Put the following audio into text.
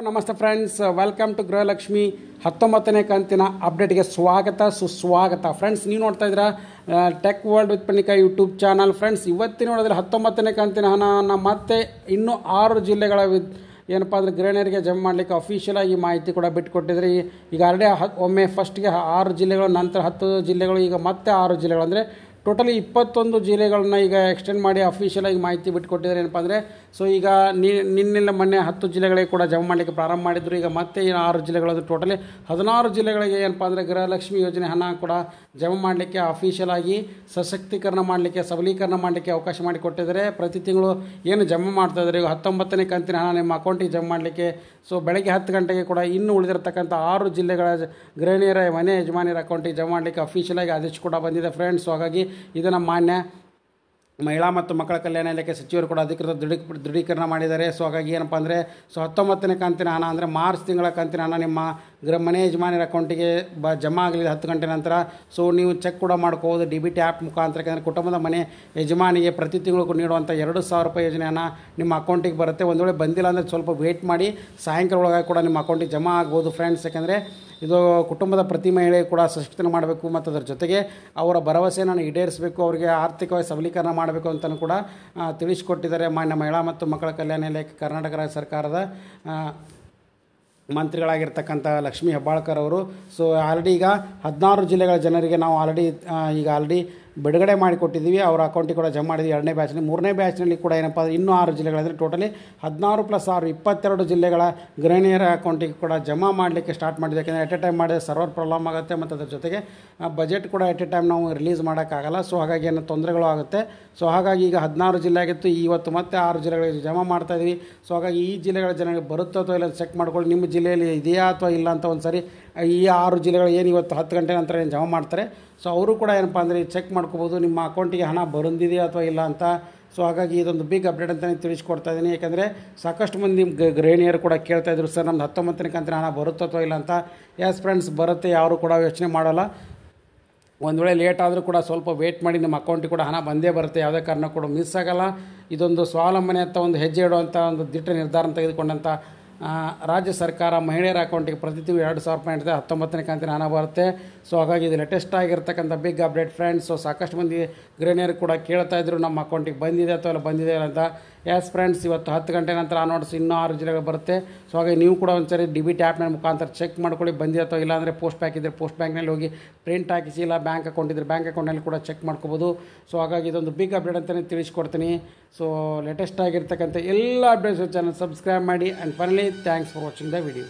ನಮಸ್ತೆ friends, welcome to Gruhalakshmi 19ನೇ ಕಂತಿನ ಅಪ್ಡೇಟ್ಗೆ ಸ್ವಾಗತ ಸುಸ್ವಾಗತ. ಫ್ರೆಂಡ್ಸ್, ನೀವು ನೋಡ್ತಾ ಇದ್ದೀರಾ Tech World with Panika YouTube channel. Friends, ಇವತ್ತಿನ ನೋಡಿದ್ರೆ 19ನೇ ಕಂತಿನ ಹಣವನ್ನು ಮತ್ತೆ ಇನ್ನೂ 6 ಜಿಲ್ಲೆಗಳ ಏನಪ್ಪ ಅಂದರೆ ಗೃಹಿಣಿಯರಿಗೆ ಜಮಾ ಮಾಡಲಿಕ್ಕೆ ಅಫಿಷಿಯಲ್ ಆಗಿ ಮಾಹಿತಿ ಕೂಡ ಬಿಟ್ಟುಕೊಟ್ಟಿದ್ರೆ. ಈಗ ಆಲ್ರೆಡಿ ಒಮ್ಮೆ ಫಸ್ಟ್ಗೆ 6 ಜಿಲ್ಲೆಗಳು, ನಂತರ 10 ಜಿಲ್ಲೆಗಳು, ಈಗ ಮತ್ತೆ 6 ಜಿಲ್ಲೆಗಳು, ಅಂದರೆ ಟೋಟಲಿ 21 ಜಿಲ್ಲೆಗಳನ್ನ ಈಗ ಎಕ್ಸ್ಟೆಂಡ್ ಮಾಡಿ ಅಫಿಷಿಯಲ್ ಆಗಿ ಮಾಹಿತಿ ಬಿಟ್ಟುಕೊಟ್ಟಿದ್ದಾರೆ. ಏನಪ್ಪ ಅಂದರೆ ಈಗ ನಿನ್ನೆಲ್ಲ ಮೊನ್ನೆ 10 ಜಿಲ್ಲೆಗಳಿಗೆ ಕೂಡ ಜಮಾ ಮಾಡಲಿಕ್ಕೆ ಪ್ರಾರಂಭ ಮಾಡಿದ್ರು. ಈಗ ಮತ್ತೆ 6 ಜಿಲ್ಲೆಗಳು, ಟೋಟಲಿ 16 ಜಿಲ್ಲೆಗಳಿಗೆ ಏನಪ್ಪ ಅಂದರೆ ಗೃಹಲಕ್ಷ್ಮಿ ಯೋಜನೆ ಹಣ ಕೂಡ ಜಮಾ ಮಾಡಲಿಕ್ಕೆ ಅಫಿಷಿಯಲ್ ಆಗಿ ಸಶಕ್ತೀಕರಣ ಮಾಡಲಿಕ್ಕೆ, ಸಬಲೀಕರಣ ಮಾಡಲಿಕ್ಕೆ ಅವಕಾಶ ಮಾಡಿಕೊಟ್ಟಿದ್ದಾರೆ. ಪ್ರತಿ ತಿಂಗಳು ಏನು ಜಮಾ ಮಾಡ್ತಾ ಇದ್ದಾರೆ, ಈಗ 19ನೇ ಕಂತಿನ ಹಣ ನಿಮ್ಮ ಅಕೌಂಟಿಗೆ ಜಮಾ ಮಾಡಲಿಕ್ಕೆ ಬೆಳಗ್ಗೆ 10 ಗಂಟೆಗೆ ಕೂಡ ಇನ್ನೂ ಉಳಿದಿರತಕ್ಕಂಥ 6 ಜಿಲ್ಲೆಗಳ ಗೃಹಿಣಿಯರ ಮನೆ ಯಜಮಾನಿಯರ ಅಕೌಂಟಿಗೆ ಜಮಾ ಮಾಡಲಿಕ್ಕೆ ಅಫಿಷಿಯಲ್ ಆಗಿ ಆದೇಶ ಕೂಡ ಬಂದಿದೆ ಫ್ರೆಂಡ್ಸ್. ಹಾಗಾಗಿ ಇದನ್ನು ಮಾನ್ಯ ಮಹಿಳಾ ಮತ್ತು ಮಕ್ಕಳ ಕಲ್ಯಾಣ ಇಲಾಖೆ ಸಚಿವರು ಕೂಡ ಅಧಿಕೃತ ದೃಢೀಕರಣ ಮಾಡಿದ್ದಾರೆ. ಹಾಗಾಗಿ ಏನಪ್ಪ ಅಂದರೆ 19ನೇ ಕಂತಿನ ಹಣ ಅಂದರೆ ಮಾರ್ಚ್ ತಿಂಗಳ ಕಂತಿನ ಹಣ ನಿಮ್ಮ ಮನೆ ಯಜಮಾನಿಯರ ಅಕೌಂಟಿಗೆ ಜಮಾ ಆಗಲಿದೆ 10 ಗಂಟೆ ನಂತರ. ನೀವು ಚೆಕ್ ಕೂಡ ಮಾಡ್ಕೋಬೋದು DBT ಆ್ಯಪ್ ಮುಖಾಂತರ. ಯಾಕಂದರೆ ಕುಟುಂಬದ ಮನೆ ಯಜಮಾನಿಗೆ ಪ್ರತಿ ತಿಂಗಳು ನೀಡುವಂಥ 2,000 ರೂಪಾಯಿ ಯೋಜನೆ ಹಣ ನಿಮ್ಮ ಅಕೌಂಟಿಗೆ ಬರುತ್ತೆ. ಒಂದು ವೇಳೆ ಬಂದಿಲ್ಲ ಅಂದರೆ ಸ್ವಲ್ಪ ವೇಟ್ ಮಾಡಿ, ಸಾಯಂಕಾಲ ಒಳಗಾಗಿ ಕೂಡ ನಿಮ್ಮ ಅಕೌಂಟಿಗೆ ಜಮಾ ಆಗ್ಬೋದು ಫ್ರೆಂಡ್ಸ್. ಯಾಕಂದರೆ ಇದು ಕುಟುಂಬದ ಪ್ರತಿ ಮಹಿಳೆ ಕೂಡ ಸಶಕ್ತನ ಮಾಡಬೇಕು ಮತ್ತು ಅದರ ಜೊತೆಗೆ ಅವರ ಭರವಸೆಯನ್ನು ಈಡೇರಿಸಬೇಕು, ಅವರಿಗೆ ಆರ್ಥಿಕವಾಗಿ ಸಬಲೀಕರಣ ಮಾಡಬೇಕು ಅಂತಲೂ ಕೂಡ ತಿಳಿಸಿಕೊಟ್ಟಿದ್ದಾರೆ ಮಾನ್ಯ ಮಹಿಳಾ ಮತ್ತು ಮಕ್ಕಳ ಕಲ್ಯಾಣ ಇಲಾಖೆ ಕರ್ನಾಟಕ ರಾಜ್ಯ ಸರ್ಕಾರದ ಮಂತ್ರಿಗಳಾಗಿರ್ತಕ್ಕಂಥ ಲಕ್ಷ್ಮೀ ಹೆಬ್ಬಾಳ್ಕರ್ ಅವರು. ಆಲ್ರೆಡಿ ಈಗ 16 ಜಿಲ್ಲೆಗಳ ಜನರಿಗೆ ನಾವು ಆಲ್ರೆಡಿ ಬಿಡುಗಡೆ ಮಾಡಿಕೊಟ್ಟಿದ್ದೀವಿ. ಅವರ ಅಕೌಂಟಿಗೆ ಕೂಡ ಜಮಾ ಮಾಡಿದ್ವಿ 2ನೇ ಬ್ಯಾಚ್ನಲ್ಲಿ. 3ನೇ ಬ್ಯಾಚ್ನಲ್ಲಿ ಕೂಡ ಏನಪ್ಪ ಅಂದರೆ ಇನ್ನೂ 6 ಜಿಲ್ಲೆಗಳಂದರೆ ಟೋಟಲಿ 16 + 6 22 ಜಿಲ್ಲೆಗಳ ಗೃಹಿಣಿಯರ ಅಕೌಂಟಿಗೆ ಕೂಡ ಜಮಾ ಮಾಡಲಿಕ್ಕೆ ಸ್ಟಾರ್ಟ್ ಮಾಡಿದೆ. ಯಾಕೆಂದರೆ ಎಟ್ ಎ ಟೈಮ್ ಮಾಡಿದ್ರೆ ಸರ್ವರ್ ಪ್ರಾಬ್ಲಮ್ ಆಗುತ್ತೆ ಮತ್ತು ಅದ್ರ ಜೊತೆಗೆ ಬಜೆಟ್ ಕೂಡ ಎಟ್ ಎ ಟೈಮ್ ನಾವು ರಿಲೀಸ್ ಮಾಡೋಕ್ಕಾಗಲ್ಲ. ಹಾಗಾಗಿ ಏನೋ ತೊಂದರೆಗಳು ಆಗುತ್ತೆ. ಹಾಗಾಗಿ ಈಗ 16 ಜಿಲ್ಲೆ ಆಗಿತ್ತು, ಇವತ್ತು ಮತ್ತೆ 6 ಜಿಲ್ಲೆಗಳಿಗೆ ಜಮಾ ಮಾಡ್ತಾಯಿದ್ವಿ. ಹಾಗಾಗಿ ಈ ಜಿಲ್ಲೆಗಳ ಜನರಿಗೆ ಬರುತ್ತೋ ಅಥವಾ ಇಲ್ಲ ಚೆಕ್ ಮಾಡ್ಕೊಳ್ಳಿ, ನಿಮ್ಮ ಜಿಲ್ಲೆಯಲ್ಲಿ ಇದೆಯಾ ಅಥವಾ ಇಲ್ಲ ಅಂತ ಒಂದು ಸರಿ ಈ 6 ಜಿಲ್ಲೆಗಳು ಏನು ಇವತ್ತು 10 ಗಂಟೆ ನಂತರ ಏನು ಜಮಾ ಮಾಡ್ತಾರೆ, ಅವರು ಕೂಡ ಏನಪ್ಪ ಅಂದರೆ ಚೆಕ್ ಮಾಡ್ಕೋಬೋದು ನಿಮ್ಮ ಅಕೌಂಟಿಗೆ ಹಣ ಬಂದಿದೆಯಾ ಅಥವಾ ಇಲ್ಲ ಅಂತ. ಹಾಗಾಗಿ ಇದೊಂದು ಬಿಗ್ ಅಪ್ಡೇಟ್ ಅಂತಲೇ ತಿಳಿಸ್ಕೊಡ್ತಾ ಇದ್ದೀನಿ. ಯಾಕಂದರೆ ಸಾಕಷ್ಟು ಮಂದಿ ಗೃಹಿಣಿಯರು ಕೂಡ ಕೇಳ್ತಾಯಿದ್ರು, ಸರ್ ನಮ್ದು 19ನೇ ಕಂತಿನ ಹಣ ಬರುತ್ತೋ ಅಥವಾ ಇಲ್ಲ ಅಂತ. ಎಸ್ ಫ್ರೆಂಡ್ಸ್, ಬರುತ್ತೆ, ಯಾರು ಕೂಡ ಯೋಚನೆ ಮಾಡೋಲ್ಲ. ಒಂದು ವೇಳೆ ಲೇಟ್ ಆದರೂ ಕೂಡ ಸ್ವಲ್ಪ ವೇಟ್ ಮಾಡಿ, ನಿಮ್ಮ ಅಕೌಂಟಿಗೆ ಕೂಡ ಹಣ ಬಂದೇ ಬರುತ್ತೆ, ಯಾವುದೇ ಕಾರಣ ಕೂಡ ಮಿಸ್ ಆಗೋಲ್ಲ. ಇದೊಂದು ಸ್ವಾವಲಂಬನೆ ಅಂತ ಒಂದು ಹೆಜ್ಜೆ ಇಡುವಂಥ ಒಂದು ದಿಟ್ಟ ನಿರ್ಧಾರ ತೆಗೆದುಕೊಂಡಂಥ ರಾಜ್ಯ ಸರ್ಕಾರ ಮಹಿಳೆಯರ ಅಕೌಂಟಿಗೆ ಪ್ರತಿ ತಿಂಗಳು 2,000 ರೂಪಾಯಿ ಇರುತ್ತೆ, 19ನೇ ಕಂತಿನ ಹಣ ಬರುತ್ತೆ. ಹಾಗಾಗಿ ಇದು ಲೇಟೆಸ್ಟ್ ಆಗಿರ್ತಕ್ಕಂಥ ಬಿಗ್ ಅಪ್ಡೇಟ್ ಫ್ರೆಂಡ್ಸ್. ಸಾಕಷ್ಟು ಮಂದಿ ಗೃಹಿಣಿಯರು ಕೂಡ ಕೇಳ್ತಾ ಇದ್ರು, ನಮ್ಮ ಅಕೌಂಟಿಗೆ ಬಂದಿದೆ ಅಥವಾ ಇಲ್ಲ ಬಂದಿದೆ ಅಂತ. ಎಸ್ ಫ್ರೆಂಡ್ಸ್, ಇವತ್ತು 10 ಗಂಟೆ ನಂತರ ನೋಟ್ಸ್ ಇನ್ನೂ 6 ಜಿಲ್ಲೆಗಳು ಬರುತ್ತೆ. ಹಾಗಾಗಿ ನೀವು ಕೂಡ ಒಂದ್ಸರಿ DBT ಆ್ಯಪ್ನ ಮುಖಾಂತರ ಚೆಕ್ ಮಾಡ್ಕೊಳ್ಳಿ, ಬಂದಿದೆ ಅಥವಾ ಇಲ್ಲ. ಅಂದರೆ ಪೋಸ್ಟ್ ಬ್ಯಾಂಕ್ ಇದ್ದರೆ ಪೋಸ್ಟ್ ಬ್ಯಾಂಕ್ನಲ್ಲಿ ಹೋಗಿ ಪ್ರಿಂಟ್ ಹಾಕಿಸಿ, ಇಲ್ಲ ಬ್ಯಾಂಕ್ ಅಕೌಂಟ್ ಇದ್ದರೆ ಬ್ಯಾಂಕ್ ಅಕೌಂಟ್ನಲ್ಲಿ ಕೂಡ ಚೆಕ್ ಮಾಡ್ಕೋಬೋದು. ಹಾಗಾಗಿ ಇದೊಂದು ಬಿಗ್ ಅಪ್ಡೇಟ್ ಅಂತಲೇ ತಿಳಿಸ್ಕೊಡ್ತೀನಿ. ಲೇಟೆಸ್ಟ್ ಆಗಿರ್ತಕ್ಕಂಥ ಎಲ್ಲ ಅಪ್ಡೇಟ್ಸ್ ಚಾನಲ್ ಸಬ್ಸ್ಕ್ರೈಬ್ ಮಾಡಿ. And finally thanks for watching the video.